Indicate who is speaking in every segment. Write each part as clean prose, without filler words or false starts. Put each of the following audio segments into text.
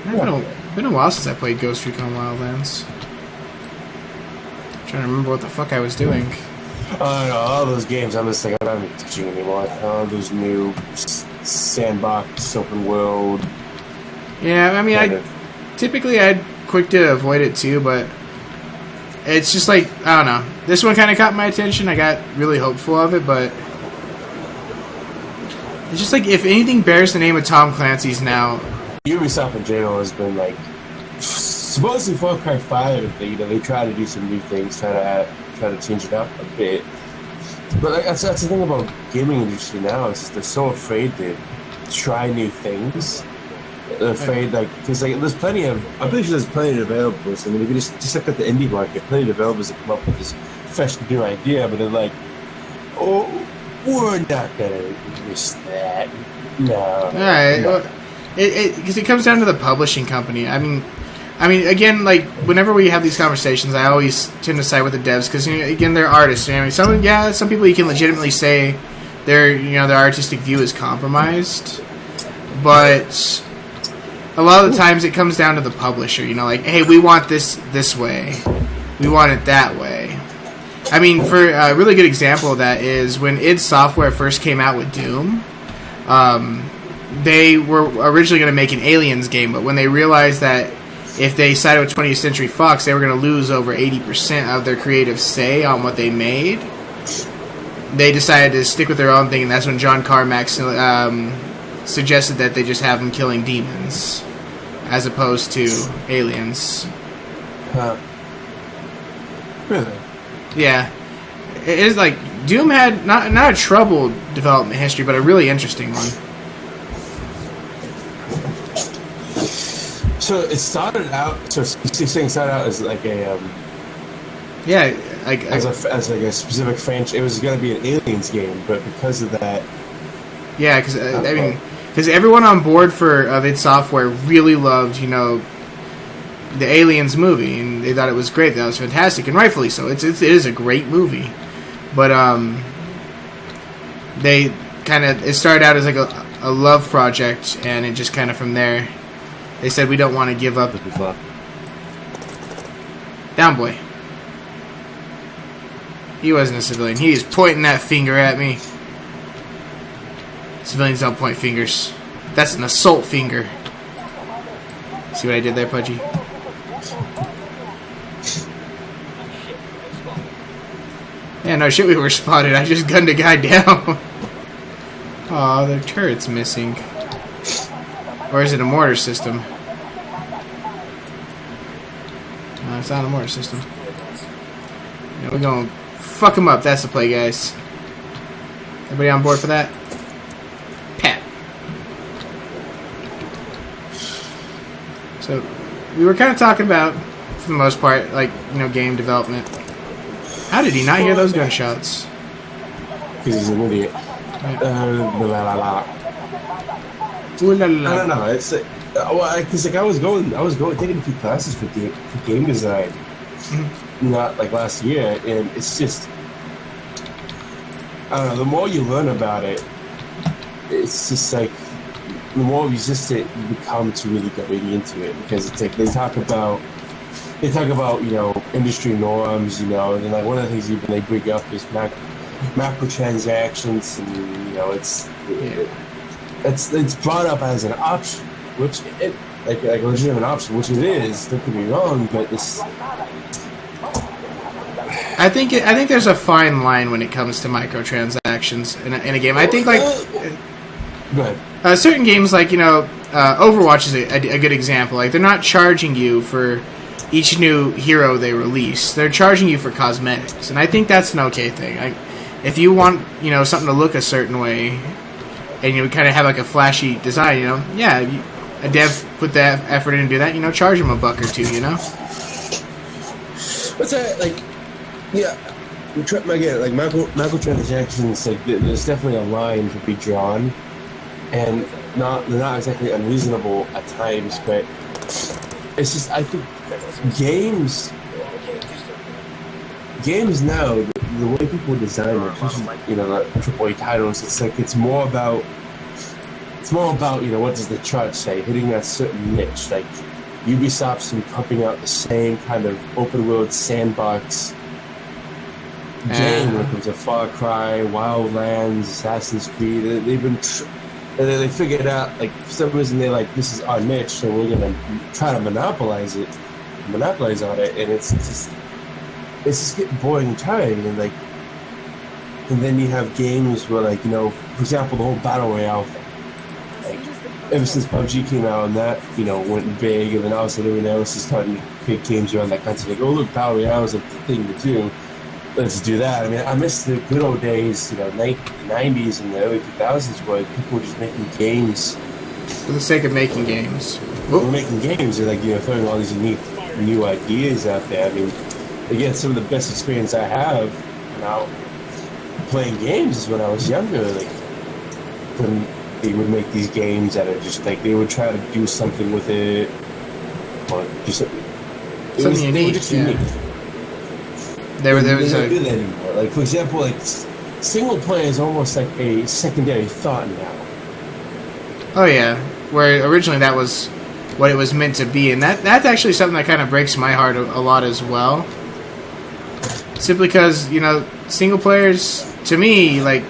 Speaker 1: It's been a while since I played Ghost Recon Wildlands. I'm trying to remember what the fuck I was doing.
Speaker 2: All those games, I'm just like, I'm not touching anymore. Those new sandbox, open world.
Speaker 1: Yeah, I mean, typically I'd quick to avoid it too, but it's just like, I don't know. This one kind of caught my attention. I got really hopeful of it, but it's just like, if anything bears the name of Tom Clancy's now.
Speaker 2: Ubisoft in general has been like, supposedly Far Cry 5, they try to do some new things, try to change it up a bit. But like, that's the thing about gaming industry now, is they're so afraid to try new things. They're afraid, like, because like, there's plenty of, I'm pretty sure there's plenty of developers. I mean, if you just look at the indie market, plenty of developers that come up with this fresh new idea, but they're like, oh, we're not gonna miss that. No.
Speaker 1: All right.
Speaker 2: No.
Speaker 1: Well, because it comes down to the publishing company. I mean, again, like, whenever we have these conversations, I always tend to side with the devs because, again, they're artists. I mean, some people you can legitimately say their artistic view is compromised, but a lot of the times it comes down to the publisher. Like, hey, we want this way, we want it that way. I mean, for a really good example of that is when id Software first came out with Doom. They were originally going to make an Aliens game, but when they realized that if they sided with 20th Century Fox, they were going to lose over 80% of their creative say on what they made, they decided to stick with their own thing, and that's when John Carmack suggested that they just have them killing demons as opposed to aliens.
Speaker 2: Really?
Speaker 1: Yeah. It is like, Doom had not a troubled development history, but a really interesting one.
Speaker 2: So it started out. So you're saying started out as like a
Speaker 1: yeah, like
Speaker 2: as like a specific franchise. It was going to be an Aliens game, but because of that,
Speaker 1: yeah, because I mean, because everyone on board for id Software really loved the Aliens movie, and they thought it was great. That was fantastic, and rightfully so. It is a great movie, but they it started out as like a love project, and it just kind of from there. They said, we don't want to give up. Down, boy. He wasn't a civilian. He is pointing that finger at me. Civilians don't point fingers. That's an assault finger. See what I did there, Pudgy? Yeah, no shit, we were spotted. I just gunned a guy down. Aw, their turret's missing. Or is it a mortar system? No, it's not a mortar system. Yeah, we're gonna fuck them up. That's the play, guys. Everybody on board for that? Pat. So, we were kind of talking about, for the most part, like, game development. How did he not hear those gunshots?
Speaker 2: because he's an idiot.
Speaker 1: Right.
Speaker 2: Blah, blah, blah.
Speaker 1: Ooh la
Speaker 2: I
Speaker 1: la.
Speaker 2: don't know. It's like, because I was going taking a few classes for game design, not like last year, and it's just, I don't know. The more you learn about it, it's just like the more resistant you become to really going into it, because it's like they talk about industry norms, and then like one of the things even they bring up is macrotransactions, and it's brought up as an option, which like a legitimate option, which it is. Don't get me wrong, but it's.
Speaker 1: I think there's a fine line when it comes to microtransactions in a game. I think like
Speaker 2: Go ahead.
Speaker 1: certain games like Overwatch is a good example. Like they're not charging you for each new hero they release. They're charging you for cosmetics, and I think that's an okay thing. Like if you want something to look a certain way, and you kind of have like a flashy design, a dev put that effort in to do that. Charge them $1 or $2.
Speaker 2: What's that like? Yeah, again, like microtransactions. Like there's definitely a line to be drawn, and they're not exactly unreasonable at times, but it's just I think games now the way people design it, especially the AAA titles, it's it's more about, what does the chart say? Hitting that certain niche. Like, Ubisoft's been pumping out the same kind of open world sandbox game when it comes to Far Cry, Wildlands, Assassin's Creed. They've been they figured out, like, for some reason they're like, this is our niche, so we're gonna try to monopolize on it, and it's just getting boring and tiring, and like, and then you have games where, like, for example, the whole battle royale thing. Like, ever since PUBG came out and that, went big, and then all of a sudden everyone else is starting to create games around that kind of thing. Like, oh look, battle royale is a thing to do. Let's do that. I mean, I miss the good old days, late 90s and the early 2000s, where people were just making games
Speaker 1: for the sake of making games.
Speaker 2: We're making games, and like, throwing all these unique new ideas out there. I mean, again, some of the best experience I have now playing games is when I was younger. Like, when they would make these games that are just like, they would try to do something with it, or just
Speaker 1: something unique.
Speaker 2: They were just unique.
Speaker 1: There was
Speaker 2: don't do that anymore. Like, for example, like, single player is almost like a secondary thought now.
Speaker 1: Oh yeah, where originally that was what it was meant to be, and that's actually something that kind of breaks my heart a lot as well. Simply because, single players, to me, like,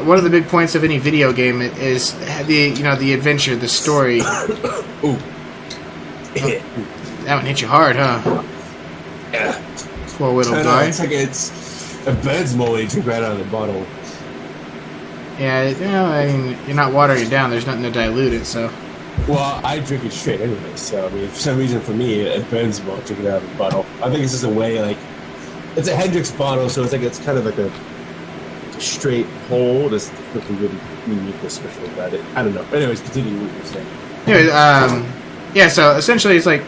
Speaker 1: one of the big points of any video game is the adventure, the story.
Speaker 2: Ooh.
Speaker 1: That one hit you hard, huh?
Speaker 2: Yeah.
Speaker 1: Poor little guy.
Speaker 2: It's like a bird's molly took right out of the bottle.
Speaker 1: Yeah, I mean, you're not watering it down. There's nothing to dilute it, so.
Speaker 2: Well, I drink it straight anyway, so, I mean, for some reason, for me, a bird's molly took it out of the bottle. I think it's just a way, like, it's a Hendrix bottle, so it's kind of like a straight hole. There's nothing really unique or special about it. I don't know. Anyways, continue what you're saying.
Speaker 1: Anyway, yeah, so essentially it's like,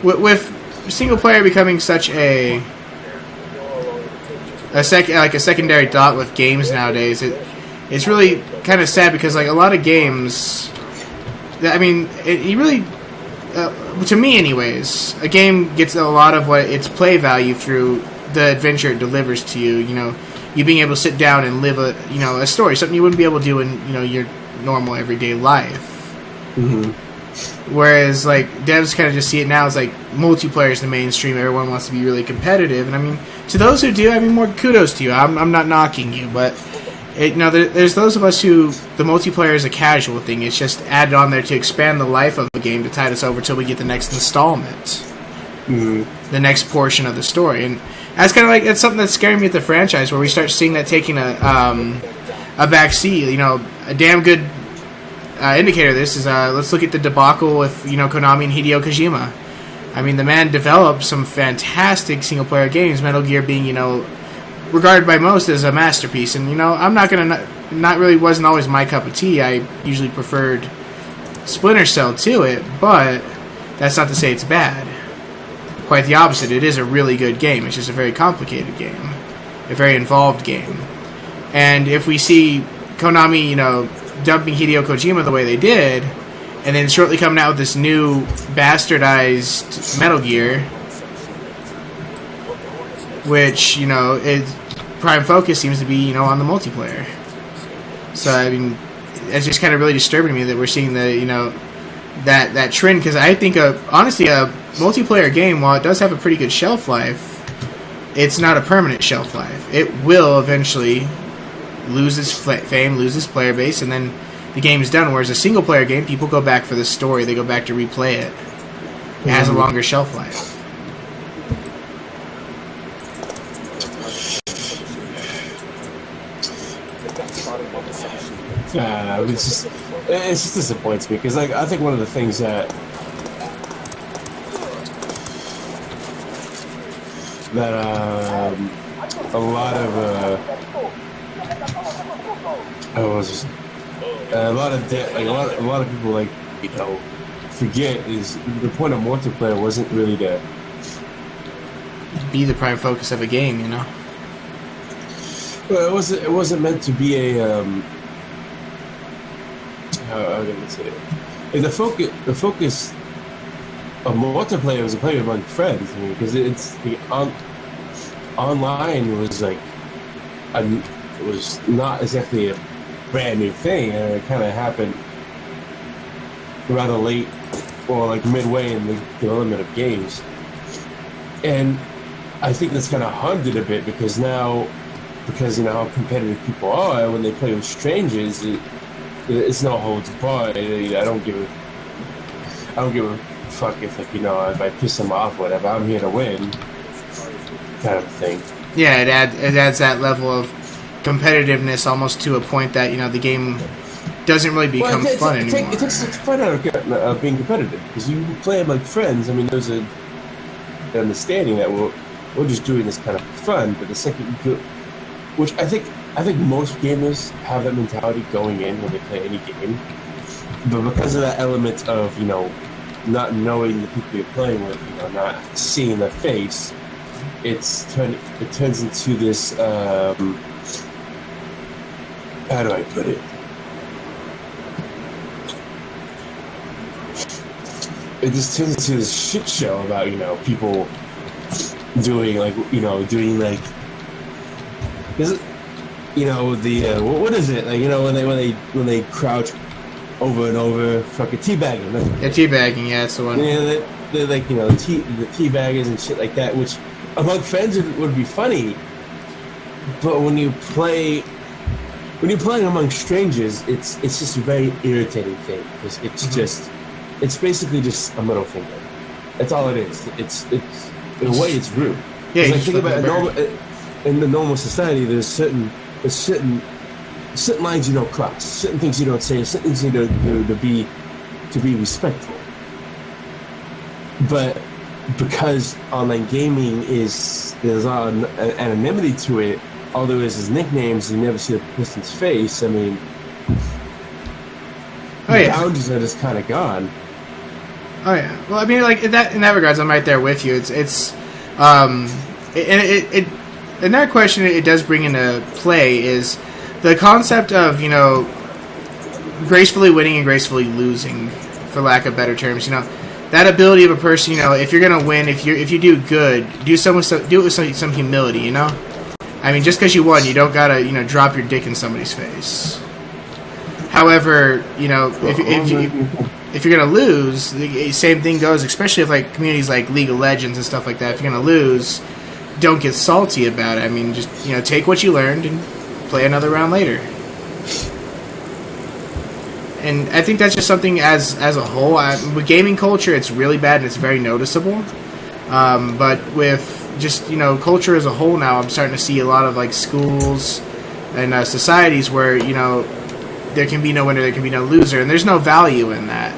Speaker 1: with single player becoming such a secondary thought with games nowadays, it's really kind of sad because, like, a lot of games, I mean, you really, to me anyways, a game gets a lot of what its play value through the adventure it delivers to you. You being able to sit down and live a story, something you wouldn't be able to do in your normal everyday life.
Speaker 2: Mm-hmm.
Speaker 1: Whereas, like, devs kind of just see it now as, like, multiplayer is the mainstream. Everyone wants to be really competitive, and I mean, to those who do, I mean, more kudos to you. I'm not knocking you, but there's those of us who the multiplayer is a casual thing. It's just added on there to expand the life of the game to tide us over till we get the next installment, the next portion of the story, and that's kind of like, it's something that's scaring me at the franchise, where we start seeing that taking a back seat. A damn good indicator of this is, let's look at the debacle with, Konami and Hideo Kojima. I mean, the man developed some fantastic single-player games, Metal Gear being, regarded by most as a masterpiece. And, I'm not going to, not really wasn't always my cup of tea. I usually preferred Splinter Cell to it, but that's not to say it's bad. Quite the opposite. It is a really good game. It's just a very complicated game. A very involved game. And if we see Konami, dumping Hideo Kojima the way they did, and then shortly coming out with this new bastardized Metal Gear, which, its prime focus seems to be, on the multiplayer. So, I mean, it's just kind of really disturbing to me that we're seeing the, that trend, because I think, honestly, a multiplayer game, while it does have a pretty good shelf life, it's not a permanent shelf life. It will eventually lose its fame, lose its player base, and then the game is done. Whereas a single player game, people go back for the story, they go back to replay it. It has a longer shelf life.
Speaker 2: It just disappoints me, because, like, I think one of the things that a lot of a lot of people, like, forget is the point of multiplayer wasn't really to
Speaker 1: be the prime focus of a game,
Speaker 2: Well, it wasn't meant to be a how can I say it? Like, the focus of multiplayer was a play among friends. I mean, because it's online was like it was not exactly brand new thing, and it kind of happened rather late, or like midway in the development of games. And I think that's kind of harmed it a bit because you know how competitive people are when they play with strangers, it's no holds barred. I don't give a fuck if, like, you know, if I piss them off, whatever. I'm here to win, kind of thing.
Speaker 1: Yeah, it adds that level of competitiveness almost to a point that, you know, the game doesn't really become fun anymore.
Speaker 2: It takes the fun out of being competitive because you play like friends. I mean, there's an understanding that we're just doing this kind of fun, but the second you do, which I think most gamers have that mentality going in when they play any game, but because of that element of, you know, not knowing the people you're playing with, you know, not seeing their face, it turns into this how do I put it? It just turns into this shit show about, you know, people doing like is it, you know, the what is it, like, you know, when they crouch over and over, fucking teabagging.
Speaker 1: Yeah, teabagging, yeah, that's the one.
Speaker 2: Yeah, they're like, you know, the teabaggers and shit like that, which among friends it would be funny, but when you're playing among strangers, it's just a very irritating thing because it's basically just a middle finger. That's all it is. It's in a way it's rude.
Speaker 1: Yeah,
Speaker 2: like, think about in the normal society, there's certain lines you don't cross, certain things you don't say, certain things you don't do to be respectful. But because online gaming there's a lot of anonymity to it, all there is nicknames, you never see the person's face. I mean, the boundaries are just kind of gone.
Speaker 1: Oh yeah. Well, I mean, like in that regards, I'm right there with you. It's in that question, it does bring into play is the concept of, you know, gracefully winning and gracefully losing, for lack of better terms. You know, that ability of a person. You know, if you're gonna win, if you do good, do it with some humility. You know, I mean, just because you won, you don't gotta, you know, drop your dick in somebody's face. However, you know, if you're gonna lose, the same thing goes. Especially if like communities like League of Legends and stuff like that. If you're gonna lose, don't get salty about it. I mean, just, you know, take what you learned and play another round later. And I think that's just something as a whole. With gaming culture, it's really bad and it's very noticeable. But with just, you know, culture as a whole now, I'm starting to see a lot of like schools and societies where, you know, there can be no winner, there can be no loser, and there's no value in that.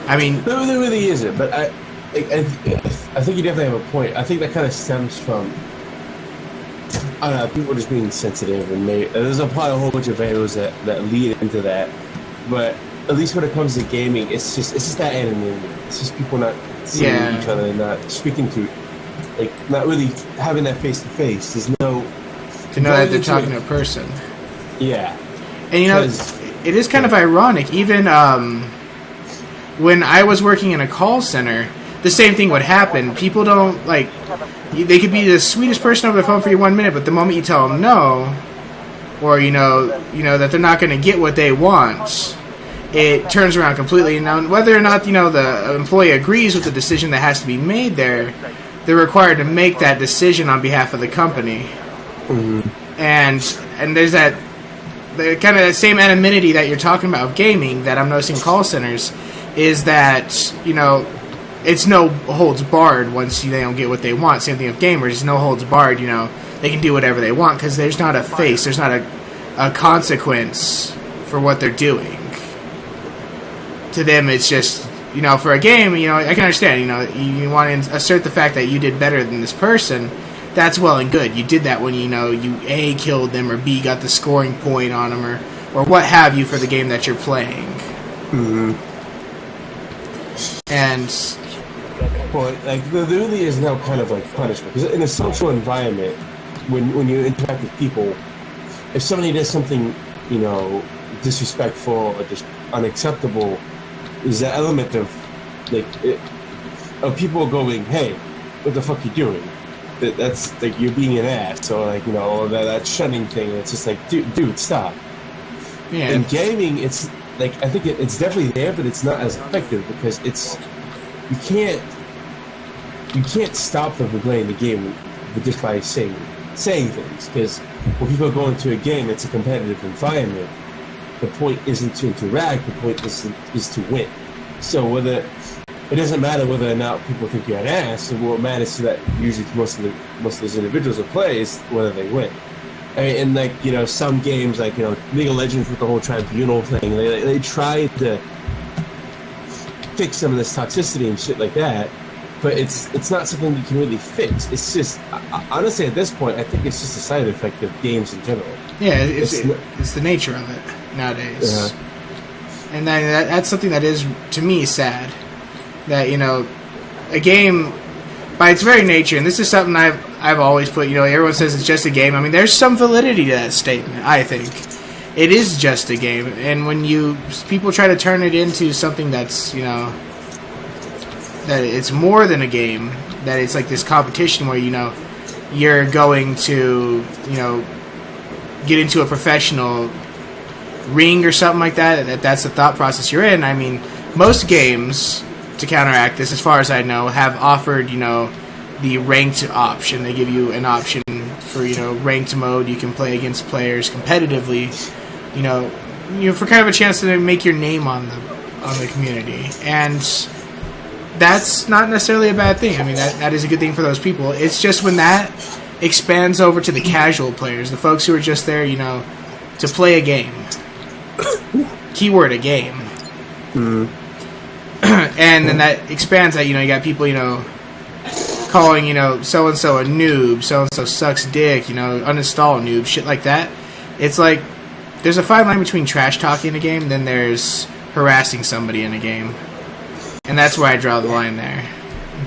Speaker 1: I mean,
Speaker 2: there really isn't. But I think you definitely have a point. I think that kind of stems from, I don't know, people just being sensitive, and there's probably a whole bunch of variables that lead into that. But at least when it comes to gaming, it's just that anonymity. It's just people not seeing each other, and not speaking to, like, not really having that face to face. There's no
Speaker 1: to know that they're talking to a person.
Speaker 2: Yeah,
Speaker 1: and you know, it is kind of ironic. Even when I was working in a call center, the same thing would happen. People don't, like, they could be the sweetest person over the phone for you 1 minute, but the moment you tell them no, or you know that they're not going to get what they want, it turns around completely. Now, whether or not, you know, the employee agrees with the decision that has to be made there, they're required to make that decision on behalf of the company. Mm-hmm. And there's that the kind of that same anonymity that you're talking about of gaming that I'm noticing in call centers is that, you know, it's no holds barred once they don't get what they want. Same thing with gamers, no holds barred. You know, they can do whatever they want because there's not a face, there's not a consequence for what they're doing. To them, it's just, you know, for a game, you know, I can understand, you know, you want to assert the fact that you did better than this person. That's well and good. You did that when, you know, you A, killed them, or B, got the scoring point on them, or what have you for the game that you're playing.
Speaker 2: Mm-hmm.
Speaker 1: And
Speaker 2: well, like, there really is now kind of like punishment, because in a social environment, when you interact with people, if somebody does something, you know, disrespectful or just unacceptable, is that element of of people going, "Hey, what the fuck you doing?" That's like, you're being an ass, or like, you know, that shunning thing. It's just like, dude, stop.
Speaker 1: Yeah.
Speaker 2: In gaming, it's like I think it's definitely there, but it's not as effective because you can't stop them from playing the game just by saying things. Because when people go into a game, it's a competitive environment. The point isn't to interact. The point is to win. So it doesn't matter whether or not people think you're an ass. What matters to that usually to most of those individuals who play is whether they win. I mean, and like some games like League of Legends with the whole tribunal thing, they try to fix some of this toxicity and shit like that, but it's not something you can really fix. It's just honestly at this point, I think it's just a side effect of games in general.
Speaker 1: Yeah, it's the nature of it nowadays, and that's something that is to me sad. That a game by its very nature, and this is something I've always put. Everyone says it's just a game. I mean, there's some validity to that statement. I think it is just a game, and when people try to turn it into something that's that it's more than a game, that it's like this competition where you're going to get into a professional ring or something like that's the thought process you're in. I mean, most games, to counteract this, as far as I know, have offered the ranked option. They give you an option for ranked mode. You can play against players competitively, for kind of a chance to make your name on the community. And that's not necessarily a bad thing. I mean, that is a good thing for those people. It's just when that expands over to the casual players, the folks who are just there, to play a game. Keyword, a game.
Speaker 2: Mm-hmm.
Speaker 1: And then that expands that, you got people, calling, so-and-so a noob, so-and-so sucks dick, uninstall noob, shit like that. It's like, there's a fine line between trash talking in a game, then there's harassing somebody in a game. And that's where I draw the line there.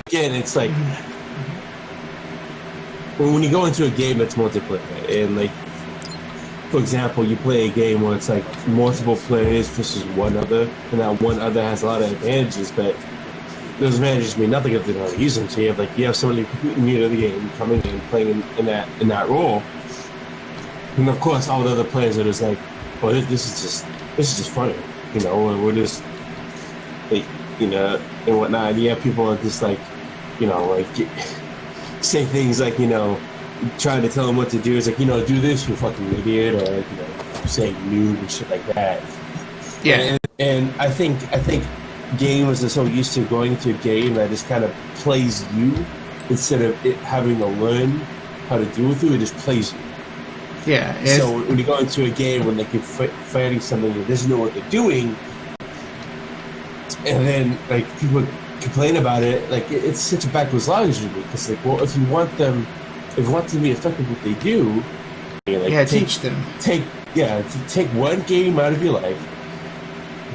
Speaker 2: Again, it's like, when you go into a game that's multiplayer, and like, for example, you play a game where it's like multiple players versus one other, and that one other has a lot of advantages, but those advantages mean nothing if they don't use them. So you have somebody completely new to the game coming in and playing in that role, and of course all the other players are just like, well, this is just funny, we're just like, and whatnot. And you have people that just like, say things like, trying to tell them what to do. It's like, do this, you fucking idiot, or saying noob and shit like that.
Speaker 1: Yeah.
Speaker 2: And I think gamers are so used to going into a game that just kind of plays you instead of it having to learn how to deal with you. It just plays you.
Speaker 1: Yeah.
Speaker 2: So when you go into a game when they keep fighting something that doesn't know what they're doing, and then like people complain about it, like it's such a backwards logic to me. Because like, well, if you want them to be effective at what they do,
Speaker 1: teach them.
Speaker 2: Take one game out of your life.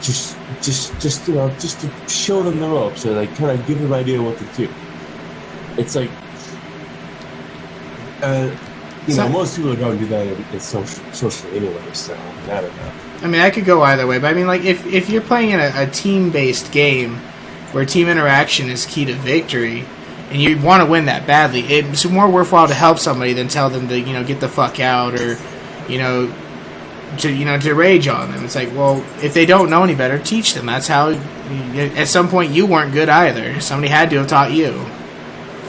Speaker 2: Just to show them the ropes, or like kind of give them an idea what to do. It's like, most people don't do that in social anyway. So I don't know.
Speaker 1: I mean, I could go either way, but I mean, like if you're playing in a team-based game where team interaction is key to victory, and you want to win that badly, it's more worthwhile to help somebody than tell them to get the fuck out, or to rage on them. It's like, well, if they don't know any better, teach them. That's how. At some point, you weren't good either. Somebody had to have taught you.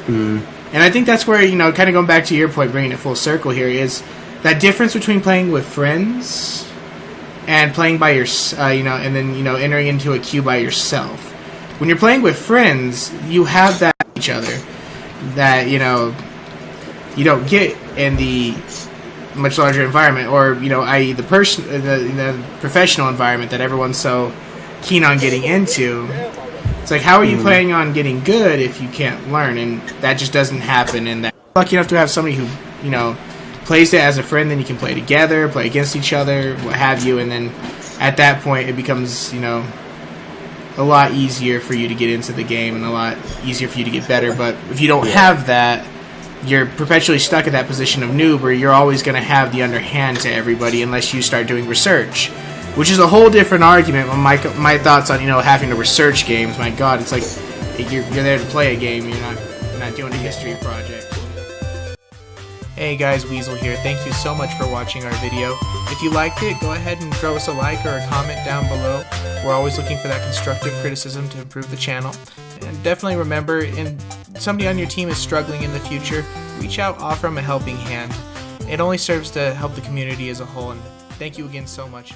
Speaker 2: Mm.
Speaker 1: And I think that's where kind of going back to your point, bringing it full circle here, is that difference between playing with friends and playing by your, and then entering into a queue by yourself. When you're playing with friends, you have that each other that you don't get in the much larger environment, or i.e. the professional environment that everyone's so keen on getting into. It's like, how are you planning on getting good if you can't learn? And that just doesn't happen. And that lucky enough to have somebody who plays it as a friend, then you can play together, play against each other, what have you, and then at that point it becomes a lot easier for you to get into the game and a lot easier for you to get better. But if you don't have that, you're perpetually stuck at that position of noob, where you're always going to have the underhand to everybody unless you start doing research, which is a whole different argument. My thoughts on having to research games. My God, it's like you're there to play a game. You're not doing a history project. Hey guys, Weasel here. Thank you so much for watching our video. If you liked it, go ahead and throw us a like or a comment down below. We're always looking for that constructive criticism to improve the channel. And definitely remember, if somebody on your team is struggling in the future, reach out, offer them a helping hand. It only serves to help the community as a whole. And thank you again so much.